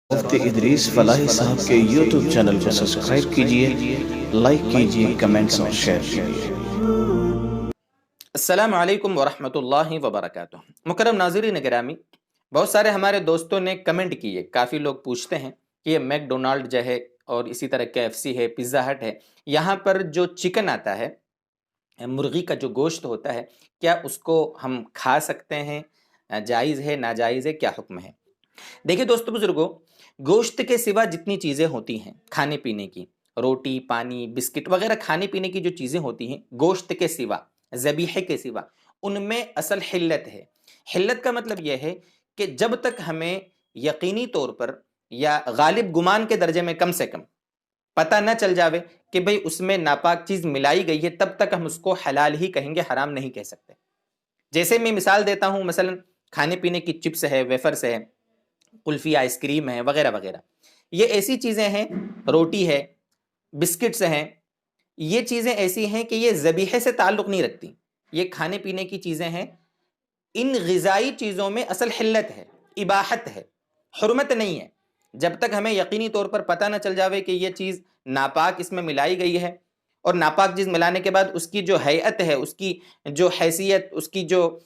مفتی ادریس فلاحی صاحب کے یوٹیوب چینل کو سبسکرائب کیجئے، لائک کیجئے، کمنٹس اور شیئر کیجئے۔ السلام علیکم ورحمۃ اللہ وبرکاتہ۔ مکرم ناظرین گرامی، بہت سارے ہمارے دوستوں نے کمنٹ کیے، کافی لوگ پوچھتے ہیں کہ یہ میک ڈونالڈ جو ہے اور اسی طرح KFC ہے، پیزا ہٹ ہے، یہاں پر جو چکن آتا ہے، مرغی کا جو گوشت ہوتا ہے، کیا اس کو ہم کھا سکتے ہیں؟ جائز ہے، ناجائز ہے، کیا حکم ہے؟ دیکھیں دوستو بزرگوں، گوشت کے سوا جتنی چیزیں ہوتی ہیں کھانے پینے کی، روٹی، پانی، بسکٹ وغیرہ کھانے پینے کی جو چیزیں ہوتی ہیں گوشت کے سوا، ذبیحے کے سوا، ان میں اصل حلت ہے۔ حلت کا مطلب یہ ہے کہ جب تک ہمیں یقینی طور پر یا غالب گمان کے درجے میں کم سے کم پتہ نہ چل جاوے کہ بھئی اس میں ناپاک چیز ملائی گئی ہے، تب تک ہم اس کو حلال ہی کہیں گے، حرام نہیں کہہ سکتے۔ جیسے میں مثال دیتا ہوں، مثلا کھانے پینے کی چپس ہے، ویفرز ہے، کلفی، آئس کریم ہے، وغیرہ وغیرہ، یہ ایسی چیزیں ہیں، روٹی ہے، بسکٹس ہیں، یہ چیزیں ایسی ہیں کہ یہ ذبیحے سے تعلق نہیں رکھتی، یہ کھانے پینے کی چیزیں ہیں۔ ان غذائی چیزوں میں اصل حلت ہے، اباحت ہے، حرمت نہیں ہے۔ جب تک ہمیں یقینی طور پر پتہ نہ چل جاوے کہ یہ چیز ناپاک اس میں ملائی گئی ہے، اور ناپاک چیز ملانے کے بعد اس کی جو ہیئت ہے، اس کی جو حیثیت، اس کی جو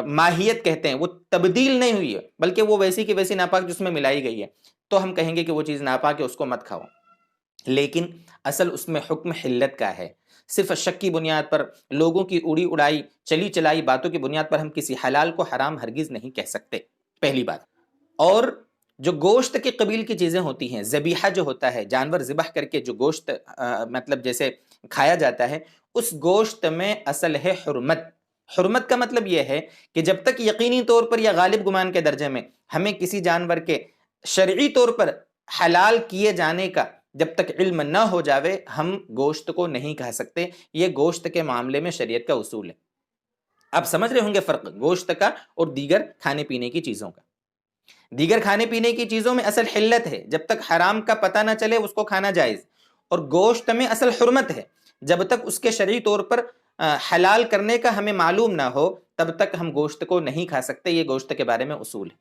ماہیت کہتے ہیں، وہ تبدیل نہیں ہوئی ہے، بلکہ وہ ویسی کی ویسی ناپاک جس میں ملائی گئی ہے، تو ہم کہیں گے کہ وہ چیز ناپاک ہے، اس کو مت کھاؤ۔ لیکن اصل اس میں حکم حلت کا ہے۔ صرف شک کی بنیاد پر، لوگوں کی اڑی اڑائی، چلی چلائی باتوں کی بنیاد پر ہم کسی حلال کو حرام ہرگز نہیں کہہ سکتے، پہلی بات۔ اور جو گوشت کے قبیل کی چیزیں ہوتی ہیں، ذبیحہ جو ہوتا ہے، جانور ذبح کر کے جو گوشت مطلب جیسے کھایا جاتا ہے، اس گوشت میں اصل ہے حرمت۔ حرمت کا مطلب یہ ہے کہ جب تک یقینی طور پر یا غالب گمان کے درجے میں ہمیں کسی جانور کے شرعی طور پر حلال کیے جانے کا جب تک علم نہ ہو جاوے، ہم گوشت کو نہیں کھا سکتے۔ یہ گوشت کے معاملے میں شریعت کا اصول ہے۔ آپ سمجھ رہے ہوں گے فرق گوشت کا اور دیگر کھانے پینے کی چیزوں کا۔ دیگر کھانے پینے کی چیزوں میں اصل حلت ہے، جب تک حرام کا پتہ نہ چلے اس کو کھانا جائز، اور گوشت میں اصل حرمت ہے، جب تک اس کے شرعی طور پر حلال کرنے کا ہمیں معلوم نہ ہو تب تک ہم گوشت کو نہیں کھا سکتے۔ یہ گوشت کے بارے میں اصول ہے۔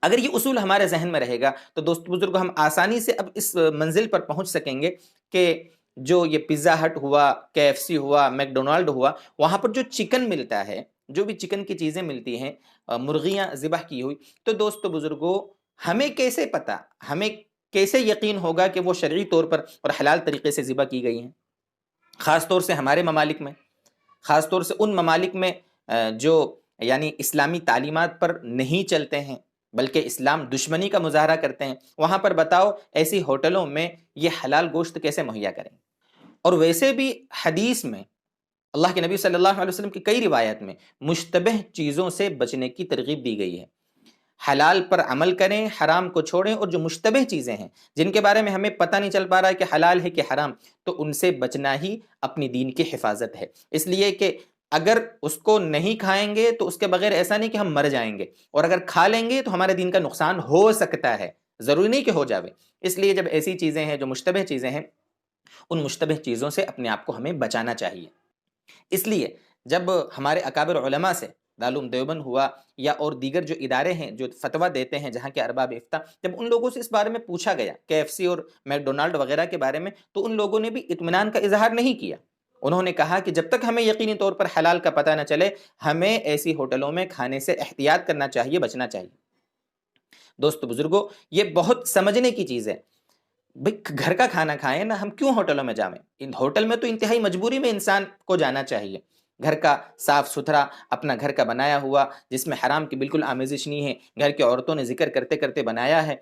اگر یہ اصول ہمارے ذہن میں رہے گا تو دوست بزرگ ہم آسانی سے اب اس منزل پر پہنچ سکیں گے کہ جو یہ پیزا ہٹ ہوا، KFC ہوا، میک ڈونالڈ ہوا، وہاں پر جو چکن ملتا ہے، جو بھی چکن کی چیزیں ملتی ہیں، مرغیاں ذبح کی ہوئی، تو دوست بزرگوں ہمیں کیسے پتہ، ہمیں کیسے یقین ہوگا کہ وہ شرعی طور پر اور حلال طریقے سے ذبح کی گئی ہیں؟ خاص طور سے ہمارے ممالک میں، خاص طور سے ان ممالک میں جو یعنی اسلامی تعلیمات پر نہیں چلتے ہیں بلکہ اسلام دشمنی کا مظاہرہ کرتے ہیں، وہاں پر بتاؤ ایسی ہوٹلوں میں یہ حلال گوشت کیسے مہیا کریں؟ اور ویسے بھی حدیث میں اللہ کے نبی صلی اللہ علیہ وسلم کی کئی روایات میں مشتبہ چیزوں سے بچنے کی ترغیب دی گئی ہے۔ حلال پر عمل کریں، حرام کو چھوڑیں، اور جو مشتبہ چیزیں ہیں جن کے بارے میں ہمیں پتہ نہیں چل پا رہا ہے کہ حلال ہے کہ حرام، تو ان سے بچنا ہی اپنی دین کی حفاظت ہے۔ اس لیے کہ اگر اس کو نہیں کھائیں گے تو اس کے بغیر ایسا نہیں کہ ہم مر جائیں گے، اور اگر کھا لیں گے تو ہمارے دین کا نقصان ہو سکتا ہے، ضروری نہیں کہ ہو جاوے۔ اس لیے جب ایسی چیزیں ہیں جو مشتبہ چیزیں ہیں، ان مشتبہ چیزوں سے اپنے آپ کو ہمیں بچانا چاہیے۔ اس لیے جب ہمارے اکابر علماء سے، دارالعلوم دیوبند ہوا یا اور دیگر جو ادارے ہیں جو فتویٰ دیتے ہیں جہاں کے ارباب افتاء، جب ان لوگوں سے اس بارے میں پوچھا گیا KFC اور میک ڈونالڈ وغیرہ کے بارے میں، تو ان لوگوں نے بھی اطمینان کا اظہار نہیں کیا۔ انہوں نے کہا کہ جب تک ہمیں یقینی طور پر حلال کا پتہ نہ چلے، ہمیں ایسی ہوٹلوں میں کھانے سے احتیاط کرنا چاہیے، بچنا چاہیے۔ دوست بزرگوں، یہ بہت سمجھنے کی چیز ہے۔ بھئی گھر کا کھانا کھائیں نا، ہم کیوں ہوٹلوں میں جائیں؟ ان ہوٹل میں تو انتہائی مجبوری میں انسان کو جانا چاہیے۔ گھر کا صاف ستھرا، اپنا گھر کا بنایا ہوا، جس میں حرام کی بالکل آمیزش نہیں ہے، گھر کی عورتوں نے ذکر کرتے کرتے بنایا ہے،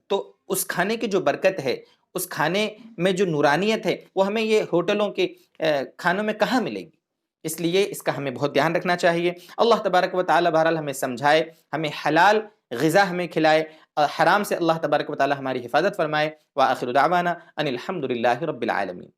تو اس کھانے کی جو برکت ہے، اس کھانے میں جو نورانیت ہے، وہ ہمیں یہ ہوٹلوں کے کھانوں میں کہاں ملے گی؟ اس لیے اس کا ہمیں بہت دھیان رکھنا چاہیے۔ اللہ تبارک و تعالی بہرحال ہمیں سمجھائے، ہمیں حلال غذا ہمیں کھلائے، حرام سے اللہ تبارک و تعالی ہماری حفاظت فرمائے۔ وآخر دعوانا ان الحمد للہ رب العالمین۔